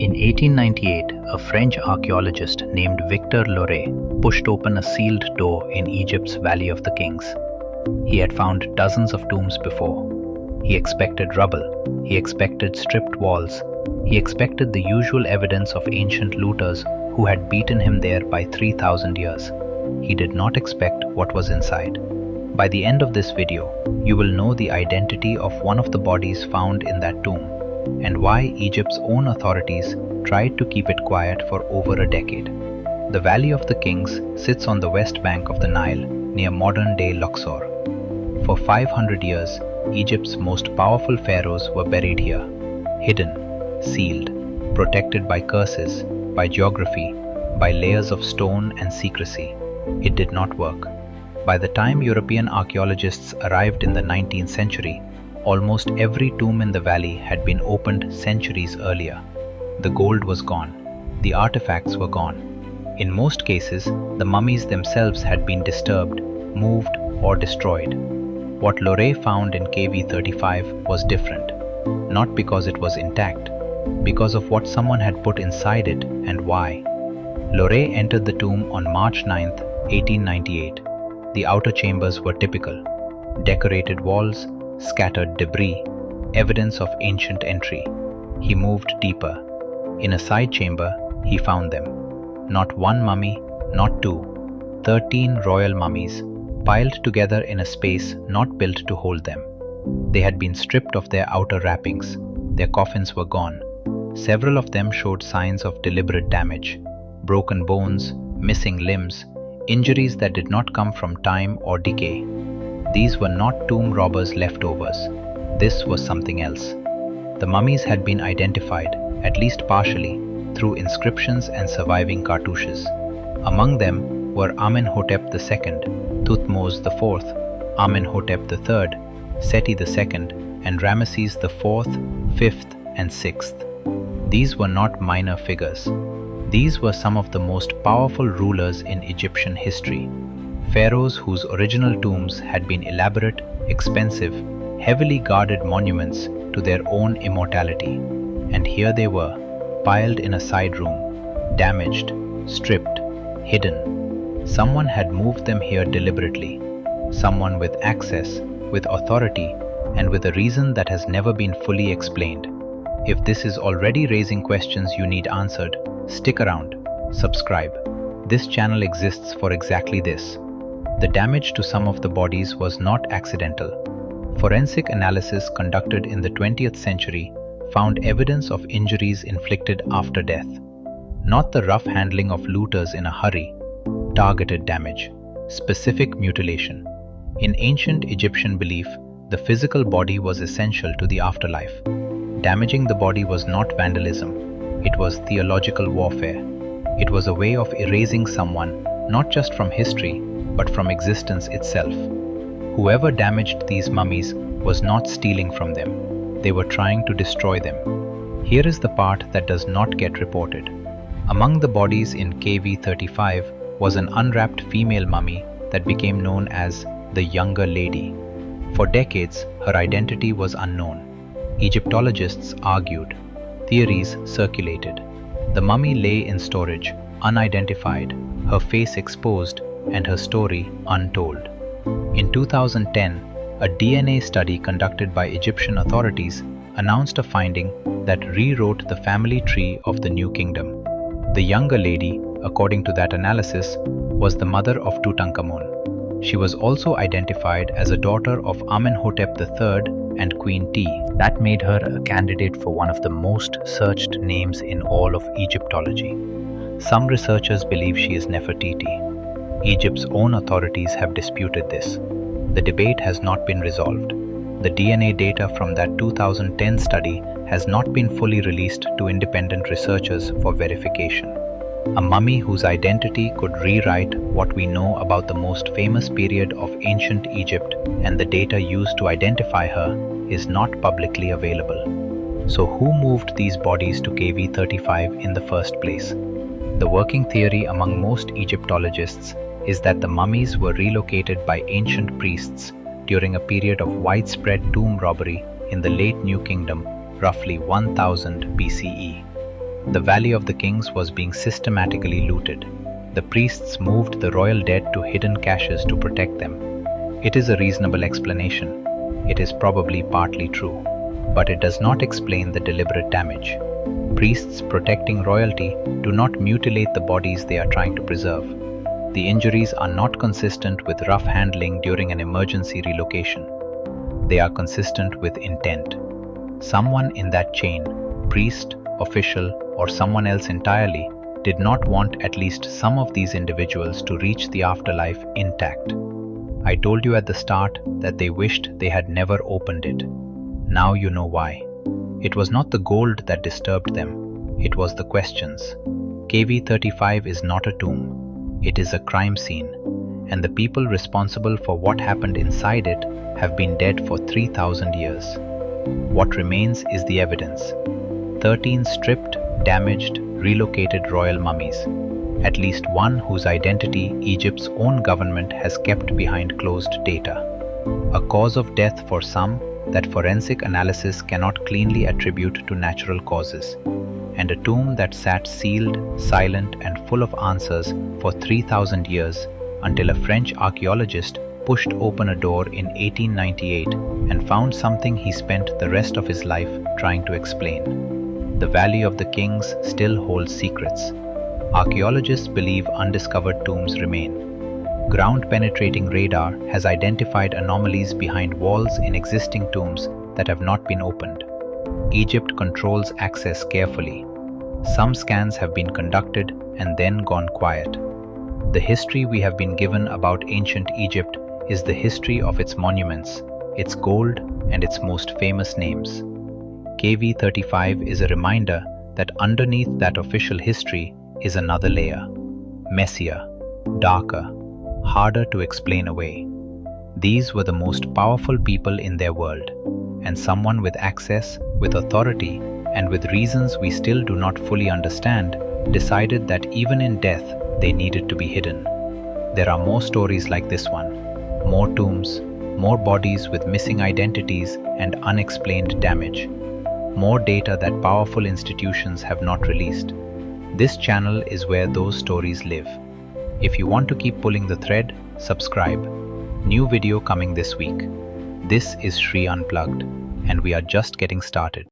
In 1898, a French archaeologist named Victor Loret pushed open a sealed door in Egypt's Valley of the Kings. He had found dozens of tombs before. He expected rubble, he expected stripped walls, he expected the usual evidence of ancient looters who had beaten him there by 3,000 years. He did not expect what was inside. By the end of this video, you will know the identity of one of the bodies found in that tomb, and why Egypt's own authorities tried to keep it quiet for over a decade. The Valley of the Kings sits on the west bank of the Nile near modern-day Luxor. For 500 years, Egypt's most powerful pharaohs were buried here, hidden, sealed, protected by curses, by geography, by layers of stone and secrecy. It did not work. By the time European archaeologists arrived in the 19th century, almost every tomb in the valley had been opened centuries earlier. The gold was gone. The artifacts were gone. In most cases, the mummies themselves had been disturbed, moved, or destroyed. What Loray found in KV35 was different, not because it was intact, because of what someone had put inside it and why. Loray entered the tomb on March 9, 1898. The outer chambers were typical. Decorated walls, scattered debris, evidence of ancient entry. He moved deeper. In a side chamber, he found them. Not one mummy, not two. 13 royal mummies, piled together in a space not built to hold them. They had been stripped of their outer wrappings. Their coffins were gone. Several of them showed signs of deliberate damage. Broken bones, missing limbs, injuries that did not come from time or decay. These were not tomb robbers' leftovers. This was something else. The mummies had been identified, at least partially, through inscriptions and surviving cartouches. Among them were Amenhotep II, Thutmose IV, Amenhotep III, Seti II, and Ramesses IV, V, and VI. These were not minor figures. These were some of the most powerful rulers in Egyptian history. Pharaohs whose original tombs had been elaborate, expensive, heavily guarded monuments to their own immortality. And here they were, piled in a side room, damaged, stripped, hidden. Someone had moved them here deliberately. Someone with access, with authority, and with a reason that has never been fully explained. If this is already raising questions you need answered, stick around, subscribe. This channel exists for exactly this. The damage to some of the bodies was not accidental. Forensic analysis conducted in the 20th century found evidence of injuries inflicted after death. Not the rough handling of looters in a hurry, targeted damage, specific mutilation. In ancient Egyptian belief, the physical body was essential to the afterlife. Damaging the body was not vandalism, it was theological warfare. It was a way of erasing someone, not just from history, but from existence itself. Whoever damaged these mummies was not stealing from them. They were trying to destroy them. Here is the part that does not get reported. Among the bodies in KV35 was an unwrapped female mummy that became known as the Younger Lady. For decades, her identity was unknown. Egyptologists argued. Theories circulated. The mummy lay in storage, unidentified, her face exposed, and her story untold. In 2010, a DNA study conducted by Egyptian authorities announced a finding that rewrote the family tree of the New Kingdom. The Younger Lady, according to that analysis, was the mother of Tutankhamun. She was also identified as a daughter of Amenhotep III and Queen T. That made her a candidate for one of the most searched names in all of Egyptology. Some researchers believe she is Nefertiti. Egypt's own authorities have disputed this. The debate has not been resolved. The DNA data from that 2010 study has not been fully released to independent researchers for verification. A mummy whose identity could rewrite what we know about the most famous period of ancient Egypt and the data used to identify her is not publicly available. So who moved these bodies to KV35 in the first place? The working theory among most Egyptologists is that the mummies were relocated by ancient priests during a period of widespread tomb robbery in the late New Kingdom, roughly 1000 BCE. The Valley of the Kings was being systematically looted. The priests moved the royal dead to hidden caches to protect them. It is a reasonable explanation. It is probably partly true, but it does not explain the deliberate damage. Priests protecting royalty do not mutilate the bodies they are trying to preserve. The injuries are not consistent with rough handling during an emergency relocation. They are consistent with intent. Someone in that chain, priest, official, or someone else entirely, did not want at least some of these individuals to reach the afterlife intact. I told you at the start that they wished they had never opened it. Now you know why. It was not the gold that disturbed them, it was the questions. KV-35 is not a tomb, it is a crime scene, and the people responsible for what happened inside it have been dead for 3,000 years. What remains is the evidence. 13 stripped, damaged, relocated royal mummies. At least one whose identity Egypt's own government has kept behind closed data. A cause of death for some that forensic analysis cannot cleanly attribute to natural causes. And a tomb that sat sealed, silent, and full of answers for 3,000 years until a French archaeologist pushed open a door in 1898 and found something he spent the rest of his life trying to explain. The Valley of the Kings still holds secrets. Archaeologists believe undiscovered tombs remain. Ground-penetrating radar has identified anomalies behind walls in existing tombs that have not been opened. Egypt controls access carefully. Some scans have been conducted and then gone quiet. The history we have been given about ancient Egypt is the history of its monuments, its gold, and its most famous names. KV-35 is a reminder that underneath that official history is another layer, messier, darker, harder to explain away. These were the most powerful people in their world, and someone with access, with authority, and with reasons we still do not fully understand, decided that even in death, they needed to be hidden. There are more stories like this one, more tombs, more bodies with missing identities and unexplained damage, more data that powerful institutions have not released. This channel is where those stories live. If you want to keep pulling the thread, subscribe. New video coming this week. This is Shri Unplugged, and we are just getting started.